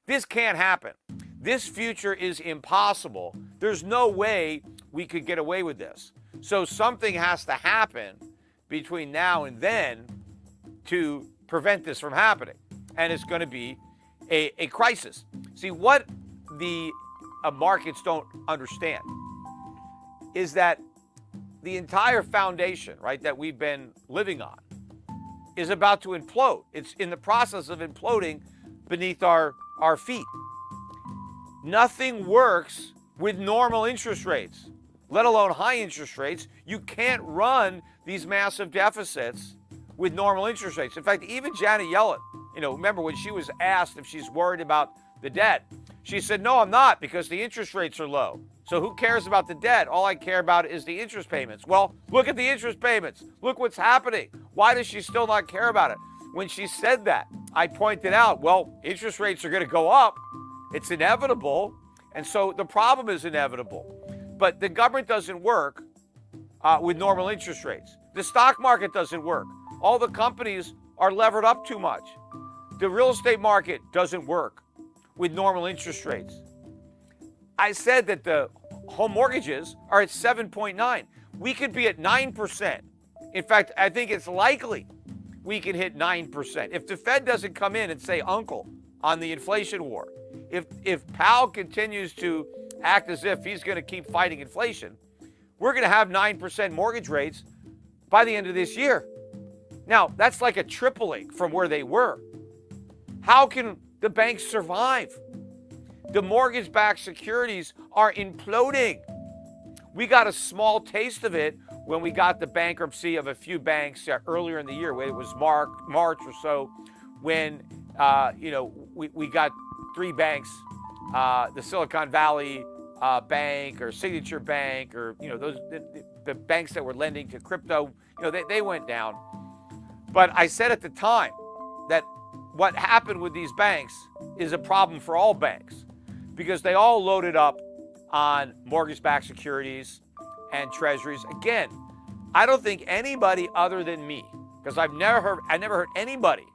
This can't happen. This future is impossible. There's no way we could get away with this. So something has to happen between now and then to prevent this from happening. And it's going to be a crisis. See, what the markets don't understand is that the entire foundation, right, that we've been living on is about to implode. It's in the process of imploding beneath our feet. Nothing works with normal interest rates, let alone high interest rates. You can't run these massive deficits with normal interest rates. In fact, even Janet Yellen, remember when she was asked if she's worried about the debt, she said, no, I'm not, because the interest rates are low. So who cares about the debt? All I care about is the interest payments. Well, look at the interest payments. Look what's happening. Why does she still not care about it? When she said that, I pointed out, well, interest rates are going to go up. It's inevitable. And so the problem is inevitable. But the government doesn't work with normal interest rates. The stock market doesn't work. All the companies are levered up too much. The real estate market doesn't work with normal interest rates. I said that the home mortgages are at 7.9. We could be at 9%. In fact, I think it's likely we can hit 9%. If the Fed doesn't come in and say uncle on the inflation war, if Powell continues to act as if he's going to keep fighting inflation, we're going to have 9% mortgage rates by the end of this year. Now, that's like a tripling from where they were. How can the banks survive? The mortgage-backed securities are imploding. We got a small taste of it when we got the bankruptcy of a few banks earlier in the year. It was March or so when we got three banks, the Silicon Valley Bank or Signature Bank, or those the banks that were lending to crypto. They went down. But I said at the time that what happened with these banks is a problem for all banks, because they all loaded up on mortgage-backed securities and treasuries. Again, I don't think anybody other than me, because I never heard anybody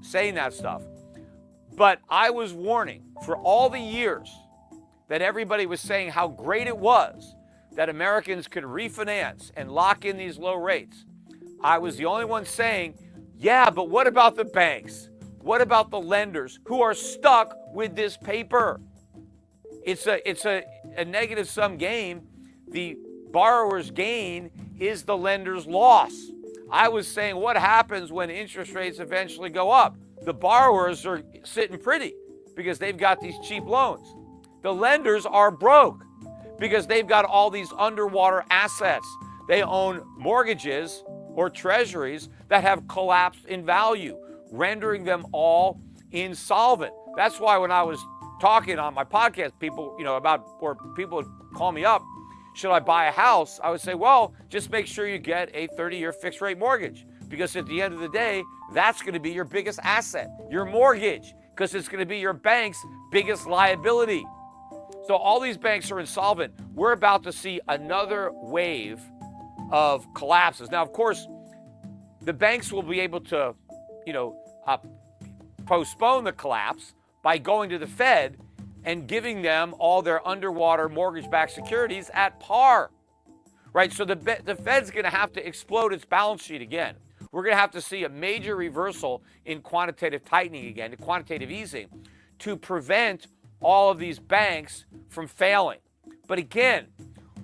saying that stuff. But I was warning for all the years that everybody was saying how great it was that Americans could refinance and lock in these low rates. I was the only one saying, yeah, but what about the banks? What about the lenders who are stuck with this paper? It's a negative sum game. The borrower's gain is the lender's loss. I was saying, what happens when interest rates eventually go up? The borrowers are sitting pretty because they've got these cheap loans. The lenders are broke because they've got all these underwater assets. They own mortgages or treasuries that have collapsed in value, rendering them all insolvent. That's why when I was talking on my podcast, people would call me up, should I buy a house? I would say, well, just make sure you get a 30-year fixed rate mortgage, because at the end of the day, that's going to be your biggest asset, your mortgage, because it's going to be your bank's biggest liability. So all these banks are insolvent. We're about to see another wave of collapses. Now, of course, the banks will be able to, postpone the collapse by going to the Fed and giving them all their underwater mortgage-backed securities at par, right? So the Fed's going to have to explode its balance sheet again. We're going to have to see a major reversal in quantitative tightening again, in quantitative easing, to prevent all of these banks from failing. But again,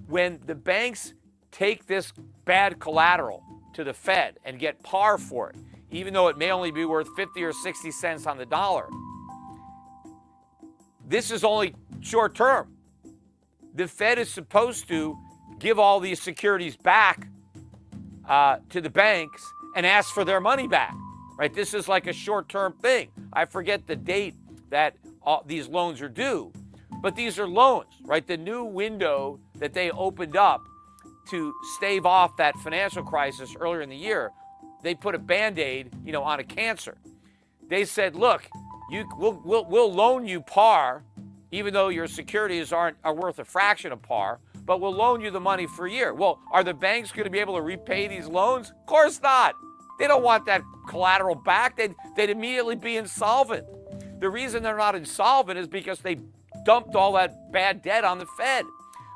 when the banks take this bad collateral to the Fed and get par for it, even though it may only be worth 50 or 60 cents on the dollar, this is only short term. The Fed is supposed to give all these securities back to the banks and ask for their money back, right? This is like a short-term thing. I forget the date that these loans are due, but these are loans, right? The new window that they opened up to stave off that financial crisis earlier in the year, they put a Band-Aid, on a cancer. They said, look, we'll loan you par, even though your securities are worth a fraction of par, but we'll loan you the money for a year. Well, are the banks going to be able to repay these loans? Of course not. They don't want that collateral back. They'd immediately be insolvent. The reason they're not insolvent is because they dumped all that bad debt on the Fed.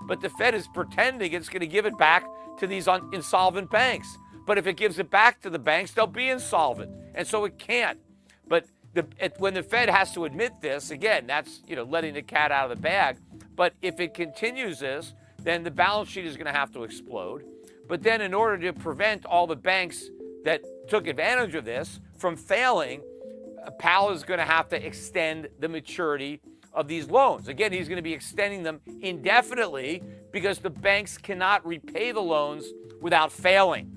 But the Fed is pretending it's going to give it back to these insolvent banks. But if it gives it back to the banks, they'll be insolvent. And so it can't. But when the Fed has to admit this, again, that's letting the cat out of the bag. But if it continues this, then the balance sheet is going to have to explode. But then in order to prevent all the banks that took advantage of this from failing, Powell is going to have to extend the maturity of these loans. Again, he's going to be extending them indefinitely because the banks cannot repay the loans without failing.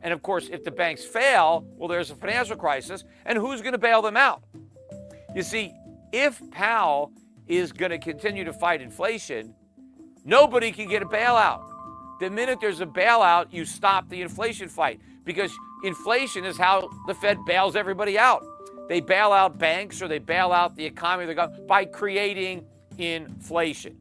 And of course, if the banks fail, well, there's a financial crisis, and who's going to bail them out? You see, if Powell is going to continue to fight inflation, nobody can get a bailout. The minute there's a bailout, you stop the inflation fight, because inflation is how the Fed bails everybody out. They bail out banks or they bail out the economy by creating inflation.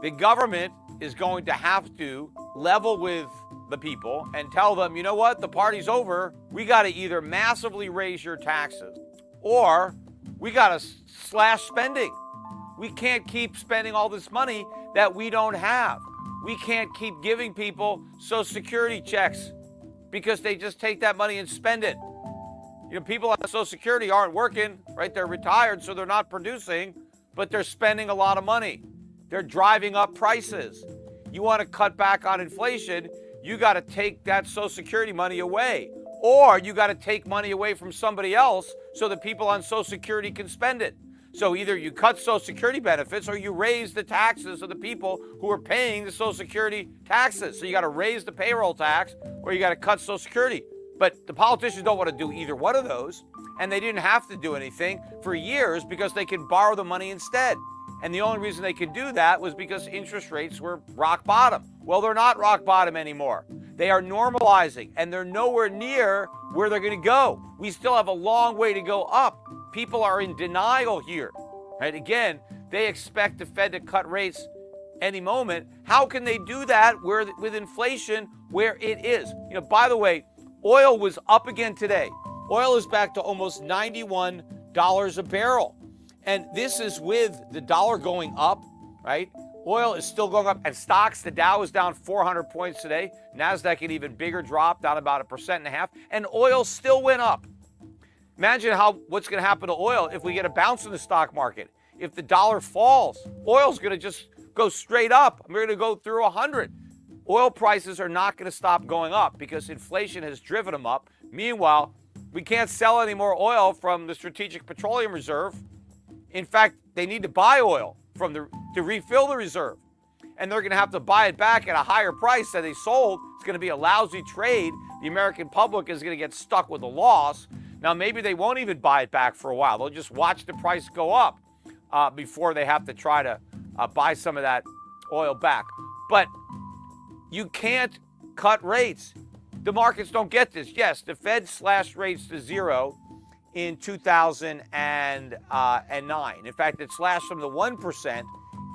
The government is going to have to level with the people and tell them, you know what, the party's over. We got to either massively raise your taxes or we got to slash spending. We can't keep spending all this money that we don't have. We can't keep giving people Social Security checks because they just take that money and spend it. People on Social Security aren't working, right? They're retired, so they're not producing, but they're spending a lot of money. They're driving up prices. You want to cut back on inflation, you got to take that Social Security money away. Or you got to take money away from somebody else so that people on Social Security can spend it. So either you cut Social Security benefits or you raise the taxes of the people who are paying the Social Security taxes. So you got to raise the payroll tax or you got to cut Social Security. But the politicians don't want to do either one of those, and they didn't have to do anything for years because they could borrow the money instead. And the only reason they could do that was because interest rates were rock bottom. Well, they're not rock bottom anymore. They are normalizing, and they're nowhere near where they're going to go. We still have a long way to go up. People are in denial here. Right? Again, they expect the Fed to cut rates any moment. How can they do that with inflation where it is? By the way, oil was up again today. Oil is back to almost $91 a barrel. And this is with the dollar going up, right? Oil is still going up. And stocks, the Dow is down 400 points today. NASDAQ an even bigger drop, down about 1.5%. And oil still went up. Imagine what's going to happen to oil if we get a bounce in the stock market. If the dollar falls, oil's going to just go straight up. We're going to go through 100. Oil prices are not going to stop going up because inflation has driven them up. Meanwhile, we can't sell any more oil from the Strategic Petroleum Reserve. In fact, they need to buy oil to refill the reserve. And they're going to have to buy it back at a higher price than they sold. It's going to be a lousy trade. The American public is going to get stuck with a loss. Now, maybe they won't even buy it back for a while. They'll just watch the price go up before they have to try to buy some of that oil back. But you can't cut rates. The markets don't get this. Yes, the Fed slashed rates to zero in 2009. In fact, it slashed them to 1%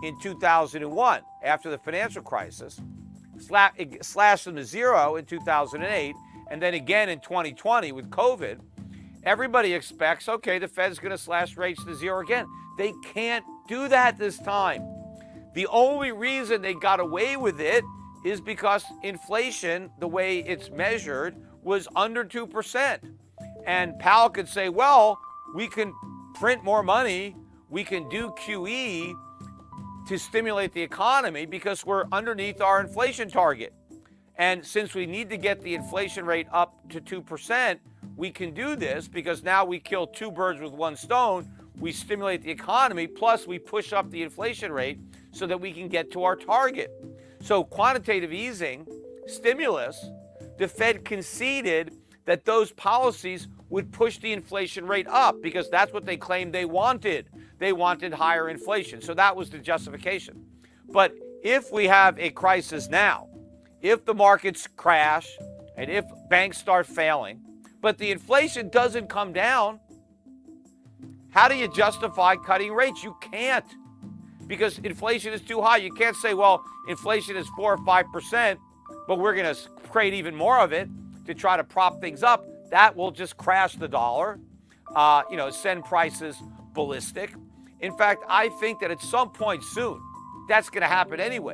in 2001 after the financial crisis. It slashed them to zero in 2008, and then again in 2020 with COVID. Everybody expects, okay, the Fed's going to slash rates to zero again. They can't do that this time. The only reason they got away with it is because inflation, the way it's measured, was under 2%. And Powell could say, well, we can print more money, we can do QE to stimulate the economy because we're underneath our inflation target. And since we need to get the inflation rate up to 2%, we can do this because now we kill two birds with one stone. We stimulate the economy, plus we push up the inflation rate so that we can get to our target. So quantitative easing, stimulus, the Fed conceded that those policies would push the inflation rate up because that's what they claimed they wanted. They wanted higher inflation. So that was the justification. But if we have a crisis now, if the markets crash and if banks start failing, but the inflation doesn't come down, how do you justify cutting rates? You can't, because inflation is too high. You can't say, well, inflation is 4 or 5%, but we're going to create even more of it to try to prop things up. That will just crash the dollar, send prices ballistic. In fact, I think that at some point soon, that's going to happen anyway.